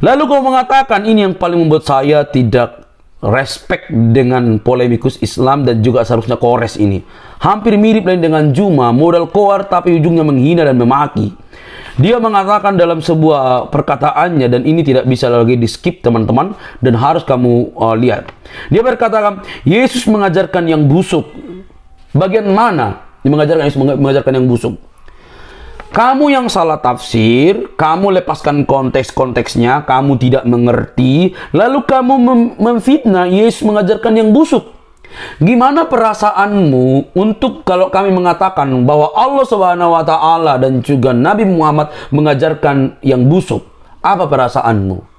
Lalu kau mengatakan, ini yang paling membuat saya tidak respect dengan polemikus Islam dan juga seharusnya Kores ini. Hampir mirip lain dengan Juma, modal koar tapi ujungnya menghina dan memaki. Dia mengatakan dalam sebuah perkataannya, dan ini tidak bisa lagi di skip teman-teman, dan harus kamu lihat. Dia berkata, Yesus mengajarkan yang busuk. Bagian mana dia mengajarkan yang busuk? Kamu yang salah tafsir, kamu lepaskan konteks-konteksnya, kamu tidak mengerti, lalu kamu memfitnah Yesus mengajarkan yang busuk. Gimana perasaanmu untuk kalau kami mengatakan bahwa Allah Subhanahu wa taala dan juga Nabi Muhammad mengajarkan yang busuk? Apa perasaanmu?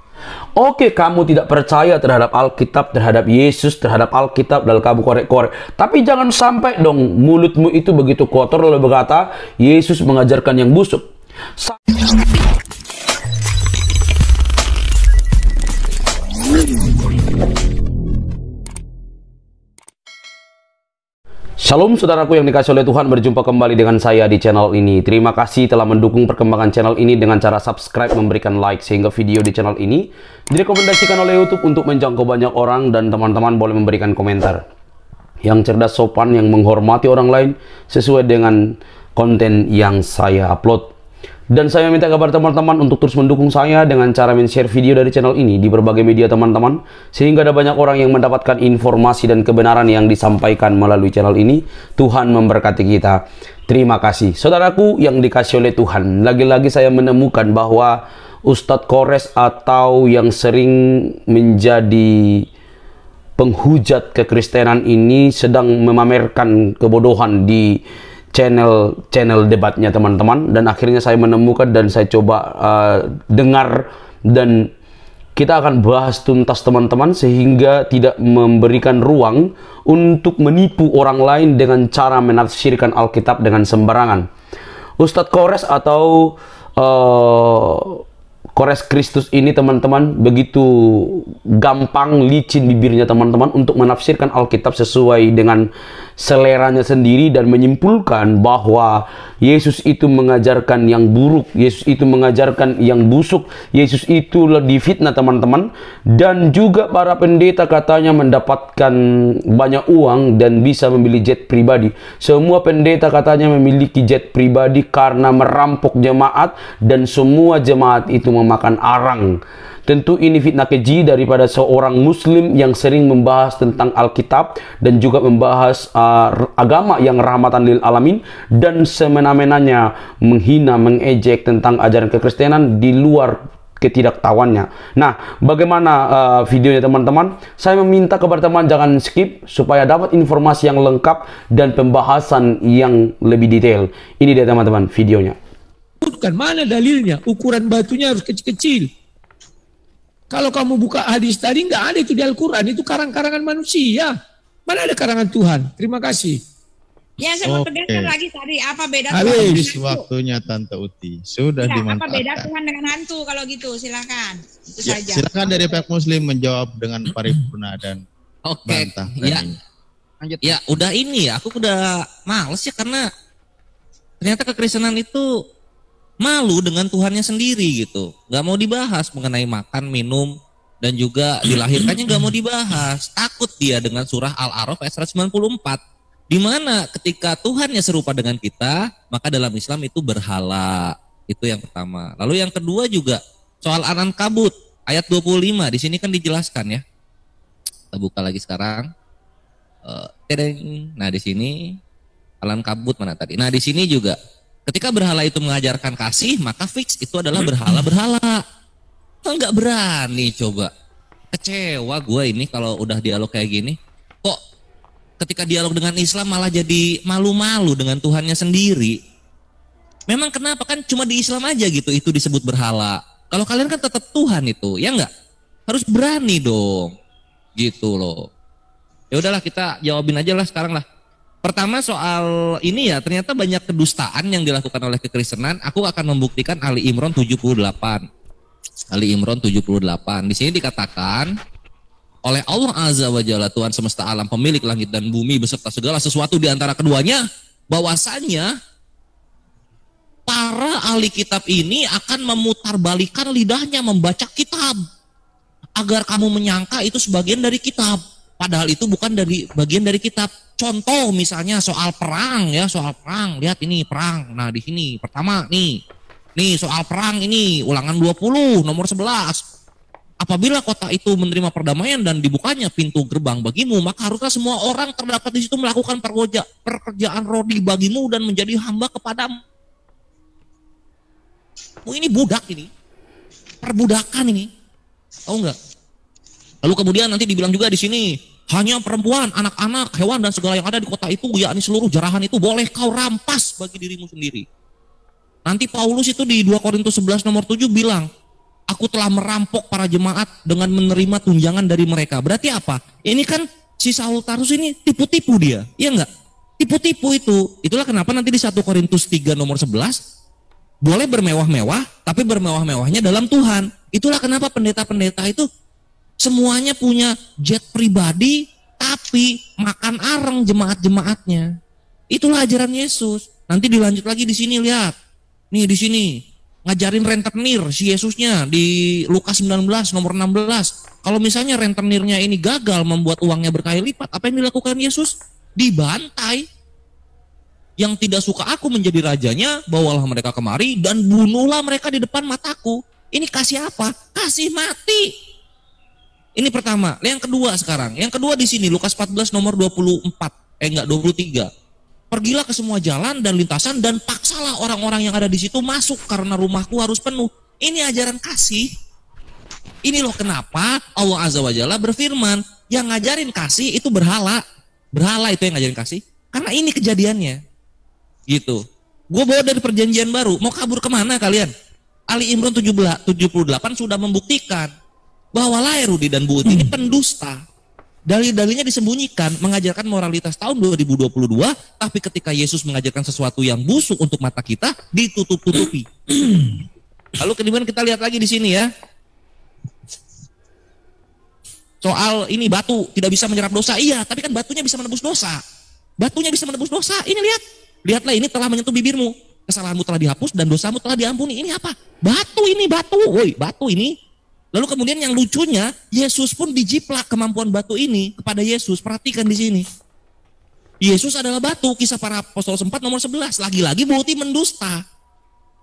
Oke, kamu tidak percaya terhadap Alkitab, terhadap Yesus, terhadap Alkitab, lalu kamu korek-korek. Tapi jangan sampai dong mulutmu itu begitu kotor lalu berkata Yesus mengajarkan yang busuk. Shalom saudaraku yang dikasih oleh Tuhan, berjumpa kembali dengan saya di channel ini. Terima kasih telah mendukung perkembangan channel ini dengan cara subscribe, memberikan like, sehingga video di channel ini direkomendasikan oleh YouTube untuk menjangkau banyak orang, dan teman-teman boleh memberikan komentar yang cerdas, sopan, yang menghormati orang lain sesuai dengan konten yang saya upload. Dan saya minta kepada teman-teman untuk terus mendukung saya dengan cara men-share video dari channel ini di berbagai media teman-teman, sehingga ada banyak orang yang mendapatkan informasi dan kebenaran yang disampaikan melalui channel ini. Tuhan memberkati kita. Terima kasih. Saudaraku yang dikasih oleh Tuhan, lagi-lagi saya menemukan bahwa Ustadz Kores atau yang sering menjadi penghujat kekristenan ini sedang memamerkan kebodohan di channel debatnya teman-teman, dan akhirnya saya menemukan dan saya coba dengar, dan kita akan bahas tuntas teman-teman sehingga tidak memberikan ruang untuk menipu orang lain dengan cara menafsirkan Alkitab dengan sembarangan. Ustadz Kores atau Kores Kristus ini teman-teman begitu gampang, licin bibirnya teman-teman untuk menafsirkan Alkitab sesuai dengan seleranya sendiri dan menyimpulkan bahwa Yesus itu mengajarkan yang buruk, Yesus itu mengajarkan yang busuk, Yesus itu difitnah teman-teman. Dan juga para pendeta katanya mendapatkan banyak uang dan bisa membeli jet pribadi. Semua pendeta katanya memiliki jet pribadi karena merampok jemaat, dan semua jemaat itu memakan arang. Tentu ini fitnah keji daripada seorang muslim yang sering membahas tentang Alkitab dan juga membahas agama yang rahmatan lil alamin, dan semena-menanya menghina, mengejek tentang ajaran kekristenan di luar ketidaktahuannya. Nah, bagaimana videonya teman-teman? Saya meminta kepada teman jangan skip supaya dapat informasi yang lengkap dan pembahasan yang lebih detail. Ini dia teman-teman videonya. Bukan, mana dalilnya? Ukuran batunya harus kecil-kecil. Kalau kamu buka hadis tadi, nggak ada itu di Al-Quran. Itu karang-karangan manusia. Mana ada karangan Tuhan? Terima kasih. Ya, saya mau tegaskan lagi tadi. Apa beda habis waktunya Tante Uti. Sudah ya, dimanfaatkan. apa beda Tuhan dengan hantu kalau gitu? Silakan. Itu ya, saja. Silakan dari pihak Muslim menjawab dengan paripurna dan bantah. Ya. Lanjut. Ya, udah ini ya. Aku udah males ya, karena ternyata kekristenan itu malu dengan Tuhannya sendiri gitu. Gak mau dibahas mengenai makan, minum, dan juga dilahirkannya gak mau dibahas. Takut dia dengan surah Al-A'raf ayat 194. Di mana ketika Tuhannya serupa dengan kita, maka dalam Islam itu berhala. Itu yang pertama. Lalu yang kedua juga soal An-Ankabut ayat 25. Di sini kan dijelaskan ya. Kita buka lagi sekarang. Nah, di sini Al-Ankabut mana tadi? Nah, di sini juga ketika berhala itu mengajarkan kasih, maka fix itu adalah berhala-berhala. Enggak berani coba. Kecewa gue ini kalau udah dialog kayak gini. Kok ketika dialog dengan Islam malah jadi malu-malu dengan Tuhannya sendiri. Memang kenapa? Kan cuma di Islam aja gitu itu disebut berhala. Kalau kalian kan tetap Tuhan itu, ya enggak? Harus berani dong. Gitu loh. Ya udahlah, kita jawabin aja lah sekarang lah. Pertama soal ini ya, ternyata banyak kedustaan yang dilakukan oleh kekristenan. Aku akan membuktikan Ali Imran 78. Ali Imran 78. Di sini dikatakan oleh Allah Azza wa Jalla, Tuhan semesta alam, pemilik langit dan bumi beserta segala sesuatu di antara keduanya, bahwasanya para ahli kitab ini akan memutarbalikan lidahnya membaca kitab agar kamu menyangka itu sebagian dari kitab, padahal itu bukan dari bagian dari kitab. Contoh misalnya soal perang ya, soal perang. Lihat ini perang. Nah, di sini pertama nih soal perang ini Ulangan 20 nomor 11. Apabila kota itu menerima perdamaian dan dibukanya pintu gerbang bagimu, maka haruslah semua orang terdapat di situ melakukan pekerjaan rodi bagimu dan menjadi hamba kepadamu. Ini budak ini, perbudakan ini, tahu nggak? Lalu kemudian nanti dibilang juga di sini, hanya perempuan, anak-anak, hewan dan segala yang ada di kota itu, yakni seluruh jarahan itu boleh kau rampas bagi dirimu sendiri. Nanti Paulus itu di 2 Korintus 11 nomor 7 bilang, aku telah merampok para jemaat dengan menerima tunjangan dari mereka. Berarti apa? Ini kan si Saul Tarsus ini tipu-tipu dia, iya enggak? Tipu-tipu itu. Itulah kenapa nanti di 1 Korintus 3 nomor 11 boleh bermewah-mewah, tapi bermewah-mewahnya dalam Tuhan. Itulah kenapa pendeta-pendeta itu semuanya punya jet pribadi, tapi makan areng jemaat-jemaatnya. Itulah ajaran Yesus. Nanti dilanjut lagi di sini, lihat. Nih di sini ngajarin rentenir si Yesusnya di Lukas 19 nomor 16. Kalau misalnya rentenirnya ini gagal membuat uangnya berkali lipat, apa yang dilakukan Yesus? Dibantai. Yang tidak suka aku menjadi rajanya, bawalah mereka kemari dan bunuhlah mereka di depan mataku. Ini kasih apa? Kasih mati. Ini pertama. Yang kedua sekarang. Yang kedua di sini Lukas 14 nomor 23. Pergilah ke semua jalan dan lintasan dan paksalah orang-orang yang ada di situ masuk karena rumahku harus penuh. Ini ajaran kasih. Ini loh kenapa Allah Azza wa Jalla berfirman, yang ngajarin kasih itu berhala. Berhala itu yang ngajarin kasih. Karena ini kejadiannya. Gitu. Gue bawa dari perjanjian baru, mau kabur kemana kalian? Ali Imran 78 sudah membuktikan bahwa Lairudi dan Buut ini pendusta. Dalil-dalilnya disembunyikan, mengajarkan moralitas tahun 2022, tapi ketika Yesus mengajarkan sesuatu yang busuk untuk mata kita, ditutup-tutupi. Lalu kemudian kita lihat lagi di sini ya. Soal ini batu tidak bisa menyerap dosa. Iya, tapi kan batunya bisa menebus dosa. Batunya bisa menebus dosa. Ini lihat. Lihatlah ini telah menyentuh bibirmu. Kesalahanmu telah dihapus dan dosamu telah diampuni. Ini apa? Batu ini, batu. Woi, batu ini. Lalu kemudian yang lucunya, Yesus pun dijiplak kemampuan batu ini kepada Yesus. Perhatikan di sini. Yesus adalah batu, Kisah Para Apostol 4 nomor 11. Lagi-lagi bukti mendusta.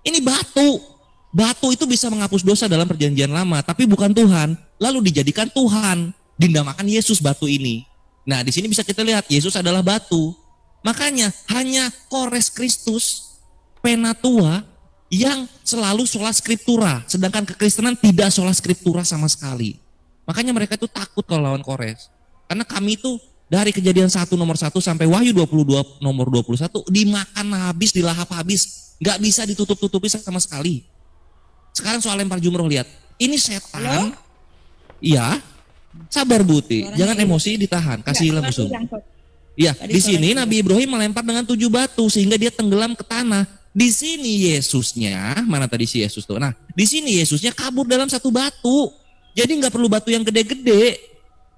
Ini batu. Batu itu bisa menghapus dosa dalam perjanjian lama, tapi bukan Tuhan. Lalu dijadikan Tuhan, dinamakan Yesus batu ini. Nah, di sini bisa kita lihat Yesus adalah batu. Makanya hanya Kores Kristus, Penatua, yang selalu sholat skriptura, sedangkan kekristenan tidak sholat skriptura sama sekali. Makanya mereka itu takut kalau lawan Kores. Karena kami itu dari Kejadian 1 nomor 1 sampai Wahyu 22 nomor 21 dimakan habis, dilahap habis, nggak bisa ditutup-tutupi sama sekali. Sekarang soal lempar jumroh, lihat. Ini setan. Iya. Sabar Buti, jangan emosi, ditahan, kasih musuh. Ya, di sini Nabi Ibrahim melempar dengan 7 batu sehingga dia tenggelam ke tanah. Di sini Yesusnya, mana tadi si Yesus tuh? Nah, di sini Yesusnya kabur dalam 1 batu. Jadi nggak perlu batu yang gede-gede.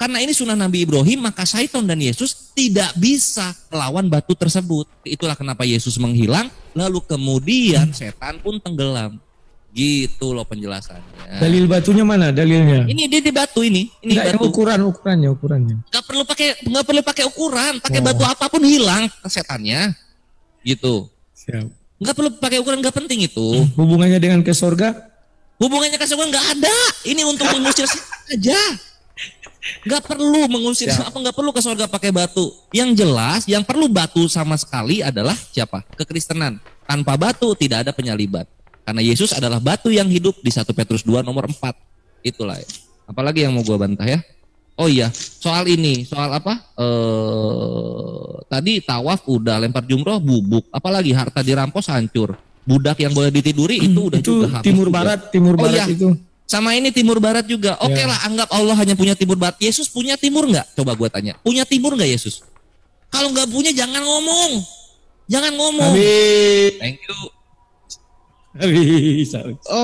Karena ini sunnah Nabi Ibrahim, maka Syaitan dan Yesus tidak bisa melawan batu tersebut. Itulah kenapa Yesus menghilang, lalu kemudian setan pun tenggelam. Gitu loh penjelasannya. Dalil batunya mana? Dalilnya? Ini dia di batu ini. Ini Enggak, batu. Ukurannya. Nggak perlu pakai ukuran, pakai batu apapun hilang setannya. Gitu. Siap. Nggak perlu pakai ukuran, nggak penting itu. Hubungannya dengan ke surga? Hubungannya ke surga nggak ada. Ini untuk mengusir aja. Nggak perlu mengusir nggak perlu ke surga pakai batu. Yang jelas, yang perlu batu sama sekali adalah siapa? Kekristenan. Tanpa batu tidak ada penyaliban. Karena Yesus adalah batu yang hidup di 1 Petrus 2 nomor 4. Itulah ya. Apalagi yang mau gua bantah ya? Oh iya, soal ini, soal apa? Tadi tawaf udah, lempar jumroh bubuk, apalagi harta dirampas hancur. Budak yang boleh ditiduri itu udah itu juga habis. Timur juga. Barat iya. Itu. Sama ini Timur Barat juga. Oke lah, anggap Allah hanya punya Timur Barat. Yesus punya timur nggak? Coba gua tanya. Punya timur nggak Yesus? Kalau nggak punya jangan ngomong. Jangan ngomong. Thank you.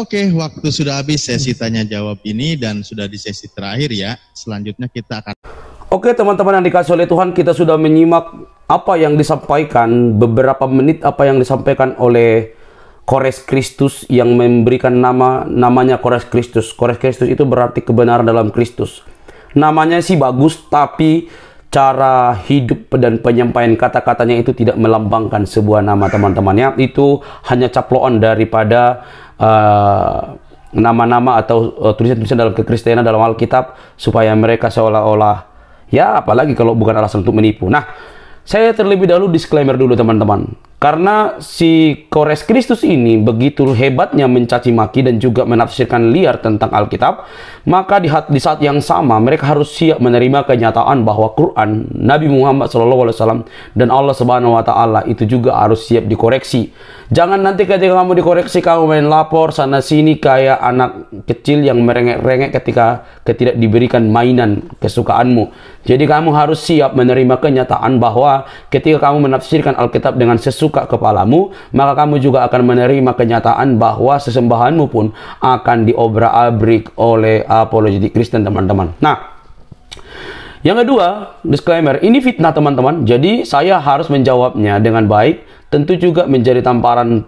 Oke, waktu sudah habis sesi tanya jawab ini dan sudah di sesi terakhir ya. Selanjutnya kita akan. Oke teman-teman yang dikasih oleh Tuhan, kita sudah menyimak apa yang disampaikan, beberapa menit apa yang disampaikan oleh Kores Kristus yang memberikan namanya Kores Kristus. Kores Kristus itu berarti kebenaran dalam Kristus. Namanya sih bagus, tapi cara hidup dan penyampaian kata-katanya itu tidak melambangkan sebuah nama, teman-temannya. Itu hanya caploan daripada nama-nama atau tulisan-tulisan dalam kekristenan dalam Alkitab, supaya mereka seolah-olah, ya apalagi kalau bukan alasan untuk menipu. Nah, saya terlebih dahulu disclaimer dulu, teman-teman. Karena si Kores Kristus ini begitu hebatnya mencaci maki dan juga menafsirkan liar tentang Alkitab, maka di saat yang sama mereka harus siap menerima kenyataan bahwa Quran, Nabi Muhammad SAW dan Allah Subhanahu Wa Taala itu juga harus siap dikoreksi. Jangan nanti ketika kamu dikoreksi kamu main lapor sana sini kayak anak kecil yang merengek-rengek ketika tidak diberikan mainan kesukaanmu. Jadi kamu harus siap menerima kenyataan bahwa ketika kamu menafsirkan Alkitab dengan sesuka kepalamu, maka kamu juga akan menerima kenyataan bahwa sesembahanmu pun akan diobrak-abrik oleh apologetik Kristen, teman-teman. Nah, yang kedua, disclaimer, ini fitnah, teman-teman. Jadi saya harus menjawabnya dengan baik. Tentu juga menjadi tamparan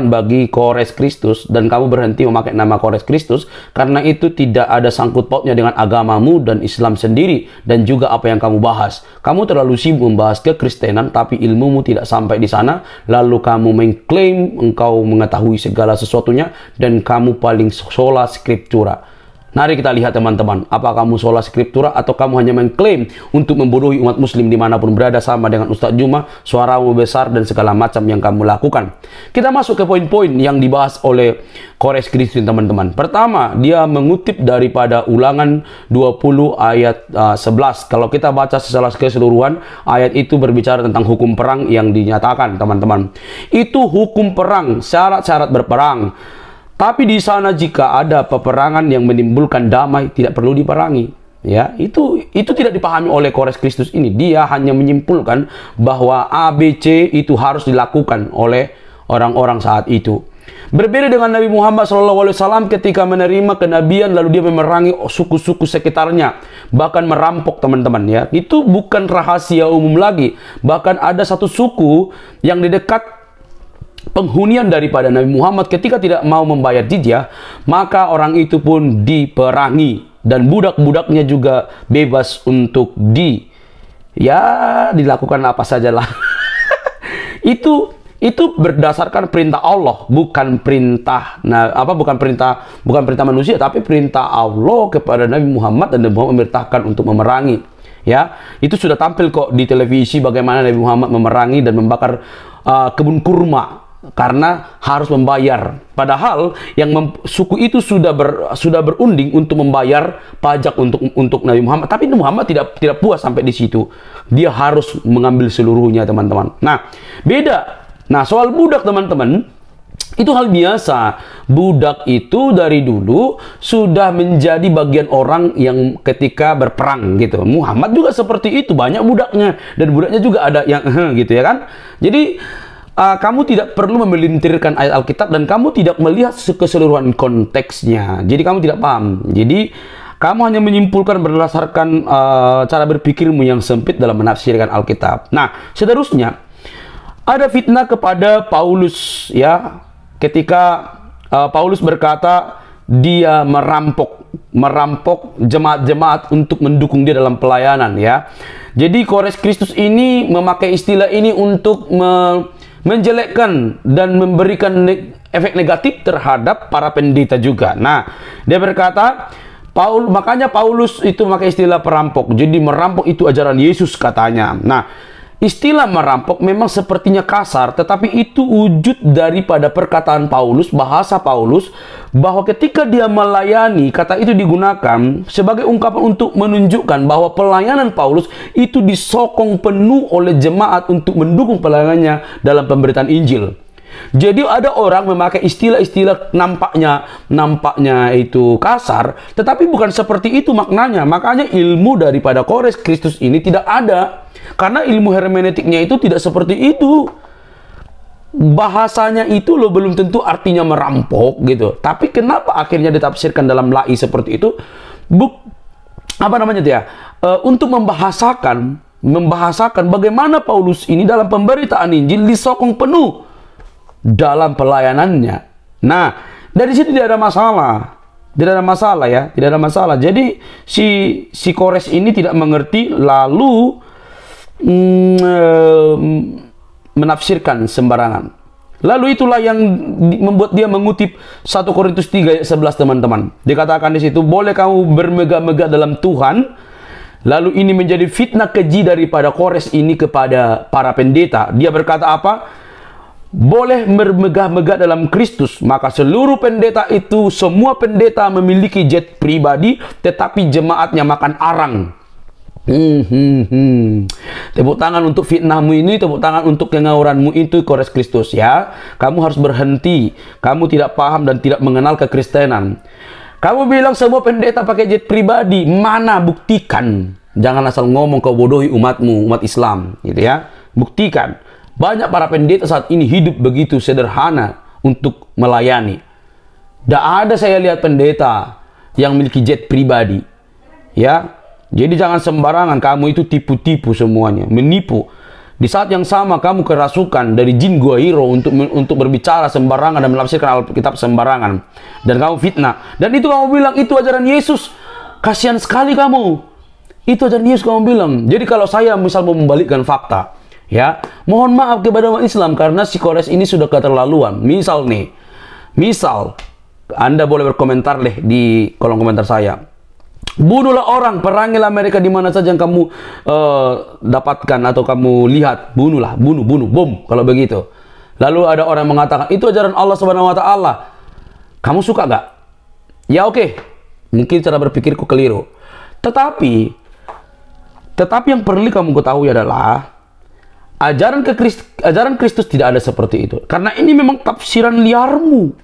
bagi Kores Kristus, dan kamu berhenti memakai nama Kores Kristus karena itu tidak ada sangkut pautnya dengan agamamu dan Islam sendiri dan juga apa yang kamu bahas. Kamu terlalu sibuk membahas kekristenan tapi ilmumu tidak sampai di sana, lalu kamu mengklaim engkau mengetahui segala sesuatunya dan kamu paling sola scriptura. Mari kita lihat, teman-teman, apa kamu sola scriptura atau kamu hanya mengklaim untuk membodohi umat muslim dimanapun berada sama dengan Ustadz Juma, suaramu besar dan segala macam yang kamu lakukan. Kita masuk ke poin-poin yang dibahas oleh Kores Kristus, teman-teman. Pertama, dia mengutip daripada Ulangan 20 ayat 11. Kalau kita baca secara keseluruhan, ayat itu berbicara tentang hukum perang yang dinyatakan, teman-teman. Itu hukum perang, syarat-syarat berperang. Tapi di sana jika ada peperangan yang menimbulkan damai, tidak perlu diperangi. Ya, itu tidak dipahami oleh Kores Kristus ini. Dia hanya menyimpulkan bahwa ABC itu harus dilakukan oleh orang-orang saat itu. Berbeda dengan Nabi Muhammad SAW ketika menerima kenabian lalu dia memerangi suku-suku sekitarnya, bahkan merampok, teman-teman, ya. Itu bukan rahasia umum lagi. Bahkan ada satu suku yang di dekat penghunian daripada Nabi Muhammad ketika tidak mau membayar jizyah, maka orang itu pun diperangi dan budak-budaknya juga bebas untuk dilakukan apa sajalah. itu berdasarkan perintah Allah, bukan perintah manusia, tapi perintah Allah kepada Nabi Muhammad, dan Nabi Muhammad memerintahkan untuk memerangi. Ya, itu sudah tampil kok di televisi bagaimana Nabi Muhammad memerangi dan membakar kebun kurma karena harus membayar. Padahal suku itu sudah berunding untuk membayar pajak untuk Nabi Muhammad. Tapi Nabi Muhammad tidak puas sampai di situ. Dia harus mengambil seluruhnya, teman-teman. Nah, beda. Nah, soal budak, teman-teman, itu hal biasa. Budak itu dari dulu sudah menjadi bagian orang yang ketika berperang gitu. Muhammad juga seperti itu, banyak budaknya, dan budaknya juga ada yang gitu, ya kan. Jadi kamu tidak perlu memelintirkan ayat Alkitab dan kamu tidak melihat keseluruhan konteksnya. Jadi kamu tidak paham. Jadi kamu hanya menyimpulkan berdasarkan cara berpikirmu yang sempit dalam menafsirkan Alkitab. Nah, seterusnya ada fitnah kepada Paulus, ya. Ketika Paulus berkata dia merampok jemaat-jemaat untuk mendukung dia dalam pelayanan, ya. Jadi Kores Kristus ini memakai istilah ini untuk menjelekkan dan memberikan efek negatif terhadap para pendeta juga. Nah, dia berkata, makanya Paulus itu memakai istilah perampok. Jadi merampok itu ajaran Yesus, katanya. Nah, istilah merampok memang sepertinya kasar, tetapi itu wujud daripada perkataan Paulus, bahasa Paulus, bahwa ketika dia melayani, kata itu digunakan sebagai ungkapan untuk menunjukkan bahwa pelayanan Paulus itu disokong penuh oleh jemaat untuk mendukung pelayanannya dalam pemberitaan Injil. Jadi ada orang memakai istilah-istilah nampaknya itu kasar, tetapi bukan seperti itu maknanya. Makanya ilmu daripada Kores Kristus ini tidak ada, karena ilmu hermeneutiknya itu tidak seperti itu. Bahasanya itu loh belum tentu artinya merampok gitu. Tapi kenapa akhirnya ditafsirkan dalam lai seperti itu? Untuk membahasakan bagaimana Paulus ini dalam pemberitaan Injil disokong penuh dalam pelayanannya. Nah, dari situ tidak ada masalah. Tidak ada masalah ya, tidak ada masalah. Jadi si Kores ini tidak mengerti lalu menafsirkan sembarangan. Lalu itulah yang membuat dia mengutip 1 Korintus 3 ayat 11 teman-teman. Dikatakan di situ, boleh kamu bermegah-megah dalam Tuhan. Lalu ini menjadi fitnah keji daripada Kores ini kepada para pendeta. Dia berkata apa? Boleh bermegah-megah dalam Kristus, maka seluruh pendeta itu, semua pendeta memiliki jet pribadi, tetapi jemaatnya makan arang. Tepuk tangan untuk fitnahmu ini, tepuk tangan untuk kengawuranmu itu, Kores Kristus ya. Kamu harus berhenti. Kamu tidak paham dan tidak mengenal kekristenan. Kamu bilang semua pendeta pakai jet pribadi, mana? Buktikan. Jangan asal ngomong kau bodohi umatmu, umat Islam, gitu ya. Buktikan. Banyak para pendeta saat ini hidup begitu sederhana untuk melayani. Tidak ada saya lihat pendeta yang memiliki jet pribadi. Ya, jadi jangan sembarangan. Kamu itu tipu-tipu semuanya, menipu. Di saat yang sama kamu kerasukan dari jin gua hiro untuk berbicara sembarangan dan menafsirkan Alkitab sembarangan. Dan kamu fitnah. Dan itu kamu bilang itu ajaran Yesus. Kasihan sekali kamu. Itu ajaran Yesus kamu bilang. Jadi kalau saya misal mau membalikkan fakta, ya, mohon maaf kepada umat Islam karena si Kores ini sudah keterlaluan. Misal nih, misal Anda boleh berkomentar deh di kolom komentar saya. Bunuhlah orang, perangilah mereka di mana saja yang kamu dapatkan atau kamu lihat. Bunuhlah, bunuh, bom. Kalau begitu. Lalu ada orang yang mengatakan itu ajaran Allah Subhanahu Wa Taala. Kamu suka gak? Ya oke. Mungkin cara berpikirku keliru. Tetapi yang perlu kamu ketahui adalah ajaran Kristus tidak ada seperti itu. Karena ini memang tafsiran liarmu.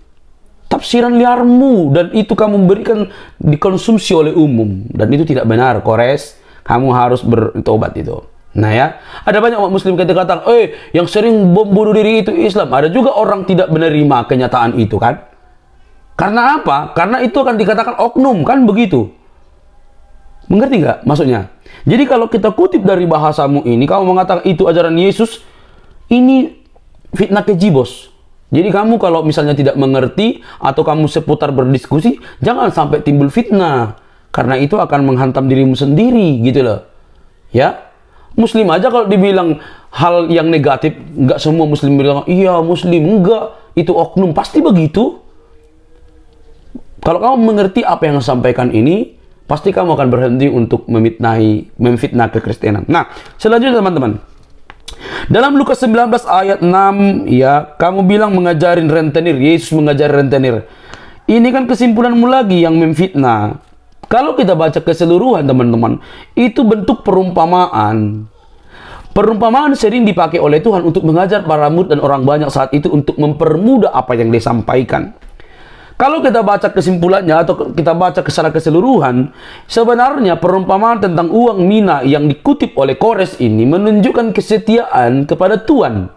Tafsiran liarmu. Dan itu kamu berikan dikonsumsi oleh umum. Dan itu tidak benar, Kores. Kamu harus bertobat itu. Nah ya, ada banyak umat muslim yang katakan, yang sering bom bunuh diri itu Islam. Ada juga orang tidak menerima kenyataan itu kan. Karena apa? Karena itu akan dikatakan oknum, kan begitu. Mengerti nggak maksudnya? Jadi kalau kita kutip dari bahasamu ini, kamu mengatakan itu ajaran Yesus, ini fitnah keji, bos. Jadi kamu kalau misalnya tidak mengerti atau kamu seputar berdiskusi, jangan sampai timbul fitnah. Karena itu akan menghantam dirimu sendiri, gitu loh. Ya, Muslim aja kalau dibilang hal yang negatif, nggak semua Muslim bilang, iya Muslim, enggak, itu oknum, pasti begitu. Kalau kamu mengerti apa yang saya sampaikan ini, pasti kamu akan berhenti untuk memfitnah kekristenan. Nah, selanjutnya teman-teman. Dalam Lukas 19 ayat 6, ya, kamu bilang mengajarin rentenir, Yesus mengajar rentenir. Ini kan kesimpulanmu lagi yang memfitnah. Kalau kita baca keseluruhan teman-teman, itu bentuk perumpamaan. Perumpamaan sering dipakai oleh Tuhan untuk mengajar para murid dan orang banyak saat itu untuk mempermudah apa yang disampaikan. Kalau kita baca kesimpulannya atau kita baca secara keseluruhan, sebenarnya perumpamaan tentang uang mina yang dikutip oleh Kores ini menunjukkan kesetiaan kepada Tuhan.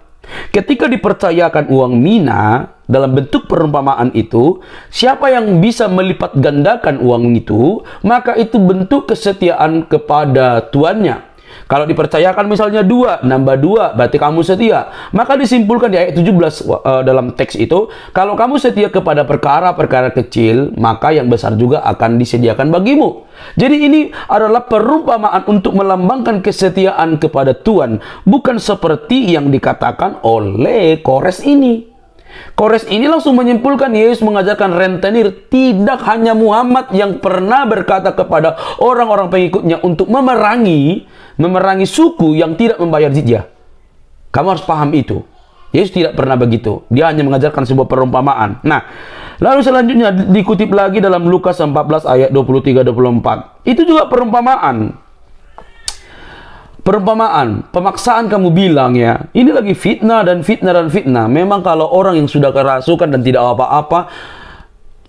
Ketika dipercayakan uang mina dalam bentuk perumpamaan itu, siapa yang bisa melipat gandakan uang itu, maka itu bentuk kesetiaan kepada tuannya. Kalau dipercayakan misalnya 2, nambah 2, berarti kamu setia. Maka disimpulkan di ayat 17 dalam teks itu, kalau kamu setia kepada perkara-perkara kecil, maka yang besar juga akan disediakan bagimu. Jadi ini adalah perumpamaan untuk melambangkan kesetiaan kepada Tuhan, bukan seperti yang dikatakan oleh Kores ini. Kores ini langsung menyimpulkan Yesus mengajarkan rentenir, tidak hanya Muhammad yang pernah berkata kepada orang-orang pengikutnya untuk memerangi suku yang tidak membayar jizyah. Kamu harus paham itu. Yesus tidak pernah begitu. Dia hanya mengajarkan sebuah perumpamaan. Nah, lalu selanjutnya dikutip lagi dalam Lukas 14 ayat 23-24. Itu juga perumpamaan. Perumpamaan, pemaksaan kamu bilang ya, ini lagi fitnah dan fitnah dan fitnah. Memang kalau orang yang sudah kerasukan dan tidak apa-apa,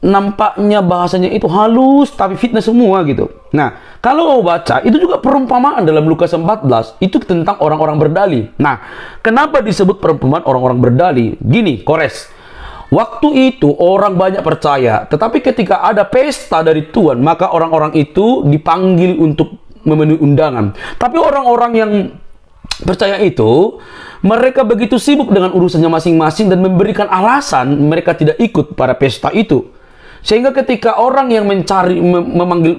nampaknya bahasanya itu halus tapi fitnah semua gitu. Nah, kalau mau baca, itu juga perumpamaan dalam Lukas 14, itu tentang orang-orang berdalih. Nah, kenapa disebut perumpamaan orang-orang berdalih? Gini, Kores, waktu itu orang banyak percaya, tetapi ketika ada pesta dari Tuhan, maka orang-orang itu dipanggil untuk memenuhi undangan. Tapi orang-orang yang percaya itu, mereka begitu sibuk dengan urusannya masing-masing dan memberikan alasan mereka tidak ikut pada pesta itu. Sehingga ketika orang yang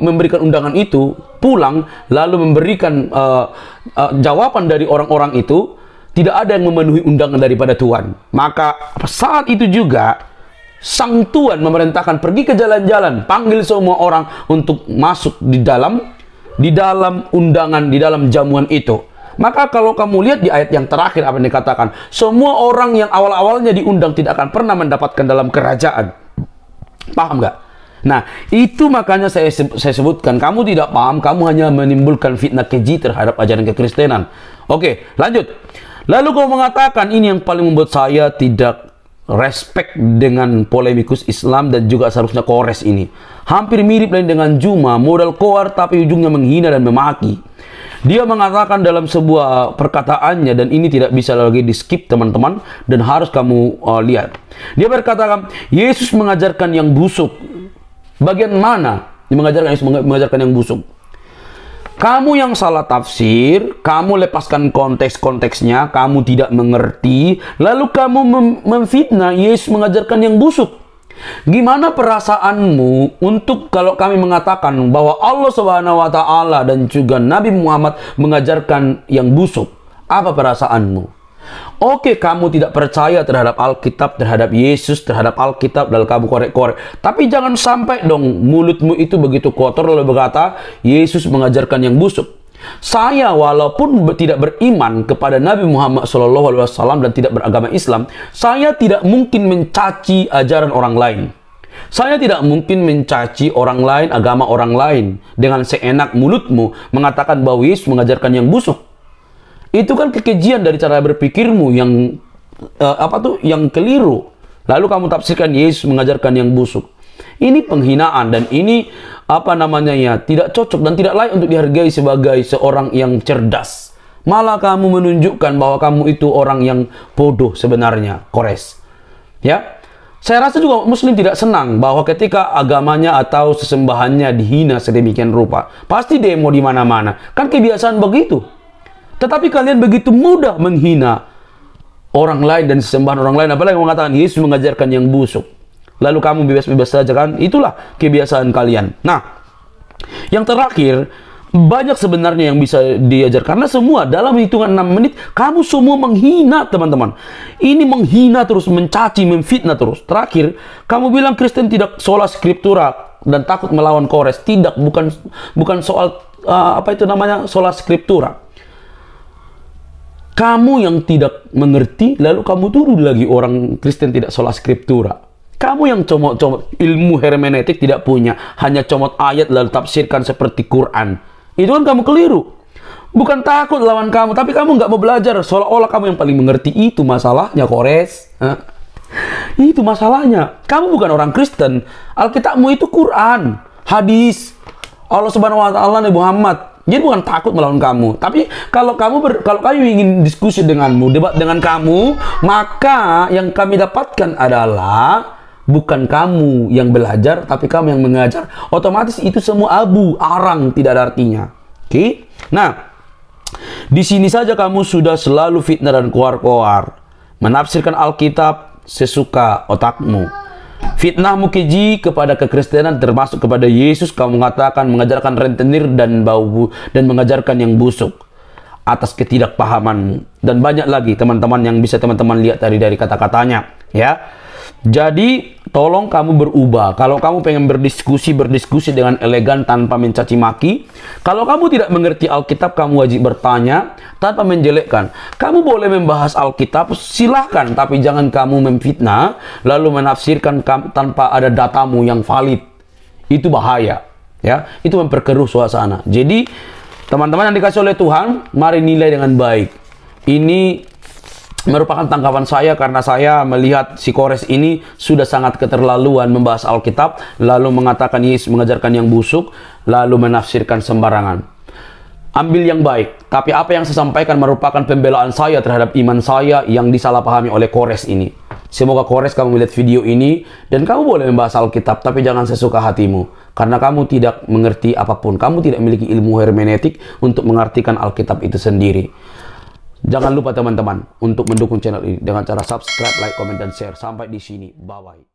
memberikan undangan itu pulang, lalu memberikan jawaban dari orang-orang itu, tidak ada yang memenuhi undangan daripada Tuhan. Maka saat itu juga, sang Tuhan memerintahkan pergi ke jalan-jalan, panggil semua orang untuk masuk di dalam undangan, di dalam jamuan itu. Maka kalau kamu lihat di ayat yang terakhir apa yang dikatakan, semua orang yang awal-awalnya diundang tidak akan pernah mendapatkan dalam kerajaan. Paham nggak? Nah, itu makanya saya sebutkan, kamu tidak paham, kamu hanya menimbulkan fitnah keji terhadap ajaran kekristenan. Oke, lanjut. Lalu kau mengatakan, ini yang paling membuat saya tidak respect dengan polemikus Islam dan juga seharusnya Kores ini. Hampir mirip lain dengan Juma, modal koar tapi ujungnya menghina dan memaki. Dia mengatakan dalam sebuah perkataannya, dan ini tidak bisa lagi di skip teman-teman, dan harus kamu lihat. Dia berkata, Yesus mengajarkan yang busuk. Bagian mana dia mengajarkan yang busuk? Kamu yang salah tafsir, kamu lepaskan konteks-konteksnya, kamu tidak mengerti, lalu kamu memfitnah Yesus mengajarkan yang busuk. Gimana perasaanmu untuk kalau kami mengatakan bahwa Allah Subhanahu wa Ta'ala dan juga Nabi Muhammad mengajarkan yang busuk? Apa perasaanmu? Oke, kamu tidak percaya terhadap Alkitab, terhadap Yesus, terhadap Alkitab, lalu kamu korek-korek. Tapi jangan sampai dong mulutmu itu begitu kotor lalu berkata Yesus mengajarkan yang busuk. Saya walaupun tidak beriman kepada Nabi Muhammad SAW dan tidak beragama Islam, saya tidak mungkin mencaci ajaran orang lain. Saya tidak mungkin mencaci orang lain, agama orang lain dengan seenak mulutmu mengatakan bahwa Yesus mengajarkan yang busuk. Itu kan kekejian dari cara berpikirmu yang yang keliru. Lalu kamu tafsirkan Yesus mengajarkan yang busuk. Ini penghinaan dan ini tidak cocok dan tidak layak untuk dihargai sebagai seorang yang cerdas. Malah kamu menunjukkan bahwa kamu itu orang yang bodoh sebenarnya, Kores. Ya. Saya rasa juga Muslim tidak senang bahwa ketika agamanya atau sesembahannya dihina sedemikian rupa. Pasti demo di mana-mana. Kan kebiasaan begitu. Tetapi kalian begitu mudah menghina orang lain dan sesembahan orang lain, apalagi mengatakan Yesus mengajarkan yang busuk. Lalu kamu bebas-bebas saja kan? Itulah kebiasaan kalian. Nah, yang terakhir, banyak sebenarnya yang bisa diajar. Karena semua dalam hitungan 6 menit, kamu semua menghina teman-teman. Ini menghina terus, mencaci, memfitnah terus. Terakhir, kamu bilang Kristen tidak sola scriptura dan takut melawan Kores. Tidak, bukan soal sola scriptura. Kamu yang tidak mengerti, lalu kamu tuduh lagi orang Kristen tidak sola scriptura. Kamu yang comot-comot ilmu hermeneutik tidak punya, hanya comot ayat lalu tafsirkan seperti Quran. Itu kan kamu keliru. Bukan takut lawan kamu, tapi kamu nggak mau belajar. Seolah-olah kamu yang paling mengerti. Itu masalahnya, Kores. Itu masalahnya. Kamu bukan orang Kristen. Alkitabmu itu Quran, hadis, Allah Subhanahu wa Ta'ala, Nabi Muhammad. Jadi bukan takut melawan kamu. Tapi kalau kamu ingin diskusi denganmu, debat dengan kamu, maka yang kami dapatkan adalah bukan kamu yang belajar, tapi kamu yang mengajar. Otomatis itu semua abu, arang, tidak ada artinya. Oke? Nah, di sini saja kamu sudah selalu fitnah dan koar-koar, menafsirkan Alkitab sesuka otakmu. Fitnahmu keji kepada kekristenan termasuk kepada Yesus. Kamu mengatakan mengajarkan rentenir dan bau dan mengajarkan yang busuk atas ketidakpahamanmu. Dan banyak lagi teman-teman yang bisa teman-teman lihat dari kata-katanya, ya. Jadi tolong kamu berubah. Kalau kamu pengen berdiskusi dengan elegan tanpa mencaci maki. Kalau kamu tidak mengerti Alkitab, kamu wajib bertanya tanpa menjelekkan. Kamu boleh membahas Alkitab, silahkan, tapi jangan kamu memfitnah lalu menafsirkan tanpa ada datamu yang valid. Itu bahaya, ya. Itu memperkeruh suasana. Jadi teman-teman yang dikasih oleh Tuhan, mari nilai dengan baik. Ini merupakan tanggapan saya karena saya melihat si Kores ini sudah sangat keterlaluan membahas Alkitab, lalu mengatakan Yesus mengajarkan yang busuk, lalu menafsirkan sembarangan. Ambil yang baik, tapi apa yang saya sampaikan merupakan pembelaan saya terhadap iman saya yang disalahpahami oleh Kores ini. Semoga Kores kamu melihat video ini dan kamu boleh membahas Alkitab, tapi jangan sesuka hatimu. Karena kamu tidak mengerti apapun, kamu tidak memiliki ilmu hermeneutik untuk mengartikan Alkitab itu sendiri. Jangan lupa teman-teman untuk mendukung channel ini dengan cara subscribe, like, comment, dan share. Sampai di sini. Bye-bye.